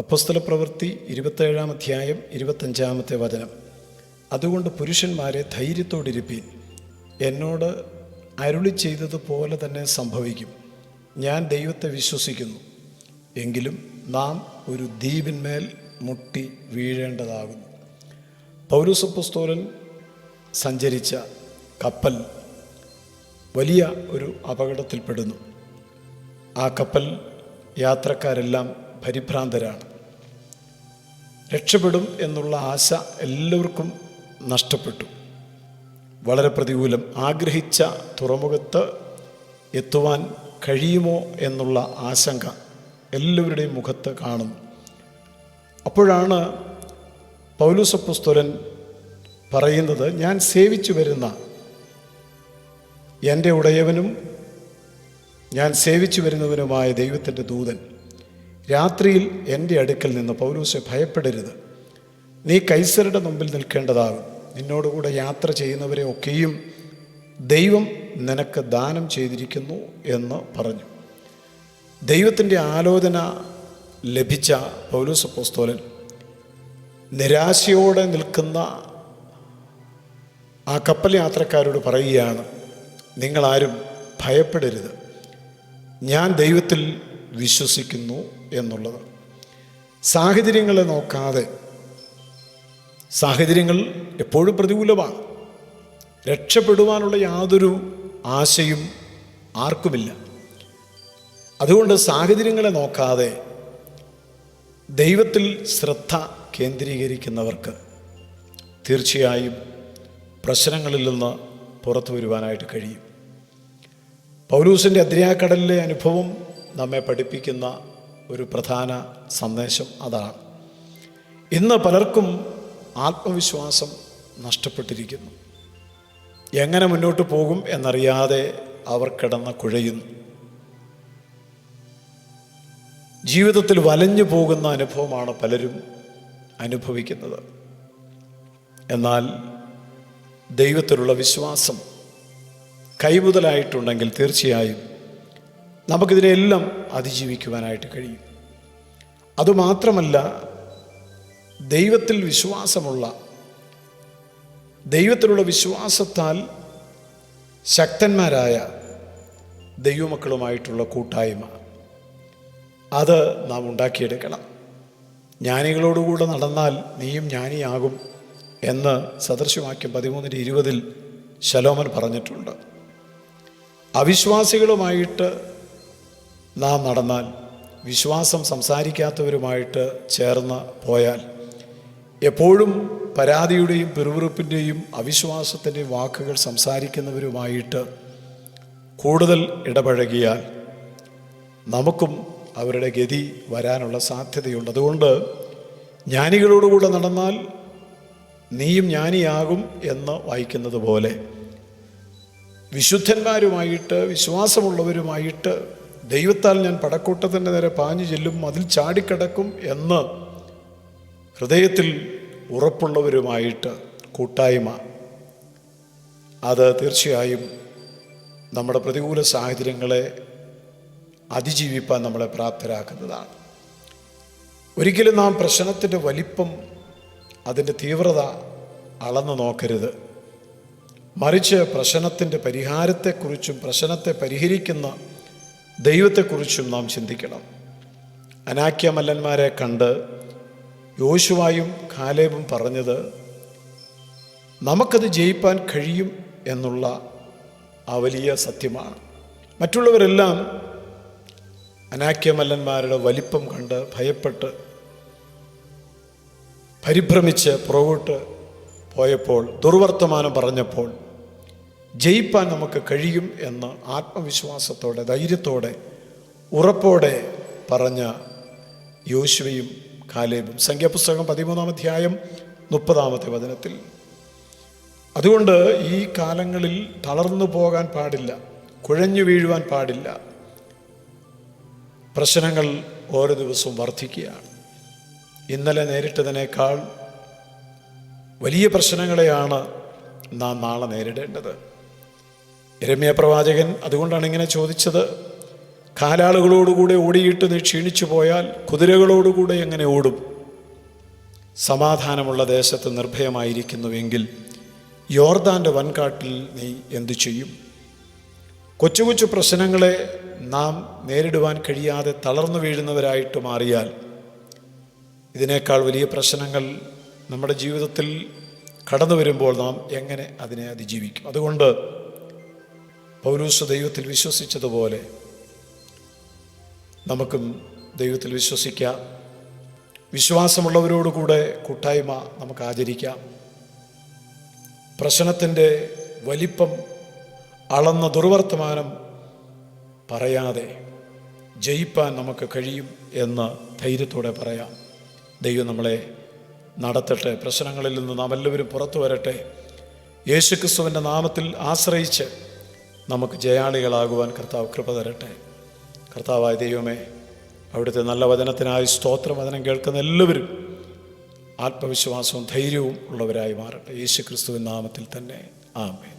അപ്പോസ്തലപ്രവൃത്തി 27-ാം അധ്യായം 25-ാമത്തെ വചനം. അതുകൊണ്ട് പുരുഷന്മാരെ ധൈര്യത്തോടിരിപ്പീൻ, എന്നോട് അരുളി ചെയ്തതുപോലെ തന്നെ സംഭവിക്കും. ഞാൻ ദൈവത്തെ വിശ്വസിക്കുന്നു, എങ്കിലും നാം ഒരു ദ്വീപിന്മേൽ മുട്ടി വീഴേണ്ടതാകുന്നു. പൗലോസ് അപ്പോസ്തലൻ സഞ്ചരിച്ച കപ്പൽ വലിയ ഒരു അപകടത്തിൽപ്പെടുന്നു. ആ കപ്പൽ യാത്രക്കാരെല്ലാം പരിഭ്രാന്തരാണ്. രക്ഷപ്പെടും എന്നുള്ള ആശ എല്ലാവർക്കും നഷ്ടപ്പെട്ടു. വളരെ പ്രതികൂലം. ആഗ്രഹിച്ച തുറമുഖത്ത് എത്തുവാൻ കഴിയുമോ എന്നുള്ള ആശങ്ക എല്ലാവരുടെയും മുഖത്ത് കാണുന്നു. അപ്പോഴാണ് പൗലോസ് അപ്പോസ്തലൻ പറയുന്നത്, ഞാൻ സേവിച്ചു വരുന്ന എൻ്റെ ഉടയവനും ഞാൻ സേവിച്ചു വരുന്നവനുമായ ദൈവത്തിൻ്റെ ദൂതൻ രാത്രിയിൽ എൻ്റെ അടുക്കൽ നിന്ന്, പൗലോസെ ഭയപ്പെടരുത്, നീ കൈസരുടെ മുമ്പിൽ നിൽക്കേണ്ടതാകും. നിന്നോടുകൂടെ യാത്ര ചെയ്യുന്നവരെ ഒക്കെയും ദൈവം നിനക്ക് ദാനം ചെയ്തിരിക്കുന്നു എന്ന് പറഞ്ഞു. ദൈവത്തിൻ്റെ ആലോചന ലഭിച്ച പൗലോസ് അപ്പോസ്തലൻ നിരാശയോടെ നിൽക്കുന്ന ആ കപ്പൽ യാത്രക്കാരോട് പറയുകയാണ്, നിങ്ങളാരും ഭയപ്പെടരുത്, ഞാൻ ദൈവത്തിൽ വിശ്വസിക്കുന്നു എന്നുള്ളത്. സാഹചര്യങ്ങളെ നോക്കാതെ, സാഹചര്യങ്ങൾ എപ്പോഴും പ്രതികൂലമാണ്, രക്ഷപ്പെടുവാനുള്ള യാതൊരു ആശയും ആർക്കുമില്ല. അതുകൊണ്ട് സാഹചര്യങ്ങളെ നോക്കാതെ ദൈവത്തിൽ ശ്രദ്ധ കേന്ദ്രീകരിക്കുന്നവർക്ക് തീർച്ചയായും പ്രശ്നങ്ങളിൽ നിന്ന് പുറത്തു വരുവാനായിട്ട് കഴിയും. പൗലൂസിൻ്റെ അദ്രിയാക്കടലിലെ അനുഭവം നമ്മെ പഠിപ്പിക്കുന്ന ഒരു പ്രധാന സന്ദേശം അതാണ്. ഇന്ന് പലർക്കും ആത്മവിശ്വാസം നഷ്ടപ്പെട്ടിരിക്കുന്നു. എങ്ങനെ മുന്നോട്ട് പോകും എന്നറിയാതെ അവർ കിടന്ന് കുഴയുന്നു. ജീവിതത്തിൽ വലഞ്ഞു പോകുന്ന അനുഭവമാണ് പലരും അനുഭവിക്കുന്നത്. എന്നാൽ ദൈവത്തിലുള്ള വിശ്വാസം കൈമുതലായിട്ടുണ്ടെങ്കിൽ തീർച്ചയായും നമുക്കിതിനെല്ലാം അതിജീവിക്കുവാനായിട്ട് കഴിയും. അതുമാത്രമല്ല, ദൈവത്തിൽ വിശ്വാസമുള്ള, ദൈവത്തിലുള്ള വിശ്വാസത്താൽ ശക്തന്മാരായ ദൈവമക്കളുമായിട്ടുള്ള കൂട്ടായ്മ അത് നാം ഉണ്ടാക്കിയെടുക്കണം. ജ്ഞാനികളോടുകൂടെ നടന്നാൽ നീയും ജ്ഞാനിയാകും എന്ന് സദൃശവാക്യം 13:20 ശലോമൻ പറഞ്ഞിട്ടുണ്ട്. അവിശ്വാസികളുമായിട്ട് നാം നടന്നാൽ, വിശ്വാസം സംസാരിക്കാത്തവരുമായിട്ട് ചേർന്ന് പോയാൽ, എപ്പോഴും പരാതിയുടെയും പിറുപിറുപ്പിൻ്റെയും അവിശ്വാസത്തിൻ്റെയും വാക്കുകൾ സംസാരിക്കുന്നവരുമായിട്ട് കൂടുതൽ ഇടപഴകിയാൽ നമുക്കും അവരുടെ ഗതി വരാനുള്ള സാധ്യതയുണ്ട്. അതുകൊണ്ട് ജ്ഞാനികളോടുകൂടെ നടന്നാൽ നീയും ജ്ഞാനിയാകും എന്ന് വായിക്കുന്നത് പോലെ, വിശുദ്ധന്മാരുമായിട്ട്, വിശ്വാസമുള്ളവരുമായിട്ട്, ദൈവത്താൽ ഞാൻ പടക്കൂട്ടത്തിൻ്റെ നേരെ പാഞ്ഞു ചെല്ലും, അതിൽ ചാടിക്കിടക്കും എന്ന് ഹൃദയത്തിൽ ഉറപ്പുള്ളവരുമായിട്ട് കൂട്ടായ്മ, അത് തീർച്ചയായും നമ്മുടെ പ്രതികൂല സാഹചര്യങ്ങളെ അതിജീവിപ്പാൻ നമ്മളെ പ്രാപ്തരാക്കുന്നതാണ്. ഒരിക്കലും നാം പ്രശ്നത്തിൻ്റെ വലിപ്പം, അതിൻ്റെ തീവ്രത അളന്നു നോക്കരുത്. മറിച്ച് പ്രശ്നത്തിൻ്റെ പരിഹാരത്തെക്കുറിച്ചും പ്രശ്നത്തെ പരിഹരിക്കുന്ന ദൈവത്തെക്കുറിച്ചും നാം ചിന്തിക്കണം. അനാക്യമല്ലന്മാരെ കണ്ട് യോശുവായും കാലേബും പറഞ്ഞത്, നമുക്കത് ജയിപ്പാൻ കഴിയും എന്നുള്ള ആ വലിയ സത്യമാണ്. മറ്റുള്ളവരെല്ലാം അനാക്യമല്ലന്മാരുടെ വലിപ്പം കണ്ട് ഭയപ്പെട്ട് പരിഭ്രമിച്ച് പുറകോട്ട് പോയപ്പോൾ, ദുർവർത്തമാനം പറഞ്ഞപ്പോൾ, ജയിപ്പാൻ നമുക്ക് കഴിയും എന്ന് ആത്മവിശ്വാസത്തോടെ, ധൈര്യത്തോടെ, ഉറപ്പോടെ പറഞ്ഞ യോശുവയും കാലേബും. സംഖ്യാപുസ്തകം 13-ാം അധ്യായം 30-ാമത്തെ വചനത്തിൽ. അതുകൊണ്ട് ഈ കാലങ്ങളിൽ തളർന്നു പോകാൻ പാടില്ല, കുഴഞ്ഞു വീഴുവാൻ പാടില്ല. പ്രശ്നങ്ങൾ ഓരോ ദിവസവും വർദ്ധിക്കുകയാണ്. ഇന്നലെ നേരിട്ടതിനേക്കാൾ വലിയ പ്രശ്നങ്ങളെയാണ് നാം നാളെ നേരിടേണ്ടത്. യിരെമ്യാ പ്രവാചകൻ അതുകൊണ്ടാണ് ഇങ്ങനെ ചോദിച്ചത്, കാലാളുകളോടുകൂടെ ഓടിയിട്ട് നീ ക്ഷീണിച്ചു പോയാൽ കുതിരകളോടുകൂടെ എങ്ങനെ ഓടും? സമാധാനമുള്ള ദേശത്ത് നിർഭയമായിരിക്കുന്നുവെങ്കിൽ യോർദാൻ്റെ വൻകാട്ടിൽ നീ എന്തു ചെയ്യും? കൊച്ചു കൊച്ചു പ്രശ്നങ്ങളെ നാം നേരിടുവാൻ കഴിയാതെ തളർന്നു വീഴുന്നവരായിട്ട് മാറിയാൽ ഇതിനേക്കാൾ വലിയ പ്രശ്നങ്ങൾ നമ്മുടെ ജീവിതത്തിൽ കടന്നു വരുമ്പോൾ നാം എങ്ങനെ അതിനെ അതിജീവിക്കും? അതുകൊണ്ട് പൗലോസ് ദൈവത്തിൽ വിശ്വസിച്ചതുപോലെ നമുക്കും ദൈവത്തിൽ വിശ്വസിക്കാം. വിശ്വാസമുള്ളവരോടുകൂടെ കൂട്ടായ്മ നമുക്ക് ആചരിക്കാം. പ്രശ്നത്തിൻ്റെ വലിപ്പം അളന്ന ദുർവർത്തമാനം പറയാതെ ജയിപ്പാൻ നമുക്ക് കഴിയും എന്ന് ധൈര്യത്തോടെ പറയാം. ദൈവം നമ്മളെ നടത്തട്ടെ. പ്രശ്നങ്ങളിൽ നിന്ന് നാം എല്ലാവരും പുറത്തു വരട്ടെ. യേശുക്രിസ്തുവിൻ്റെ നാമത്തിൽ ആശ്രയിച്ച് നമുക്ക് ജയാളികളാകുവാൻ കർത്താവ് കൃപ തരട്ടെ. കർത്താവായ ദൈവമേ, അവിടുത്തെ നല്ല വചനത്തിനായി സ്തോത്രം. വചനം കേൾക്കുന്ന എല്ലാവരും ആത്മവിശ്വാസവും ധൈര്യവും ഉള്ളവരായി മാറട്ടെ. യേശുക്രിസ്തുവിൻ നാമത്തിൽ തന്നെ ആമേൻ.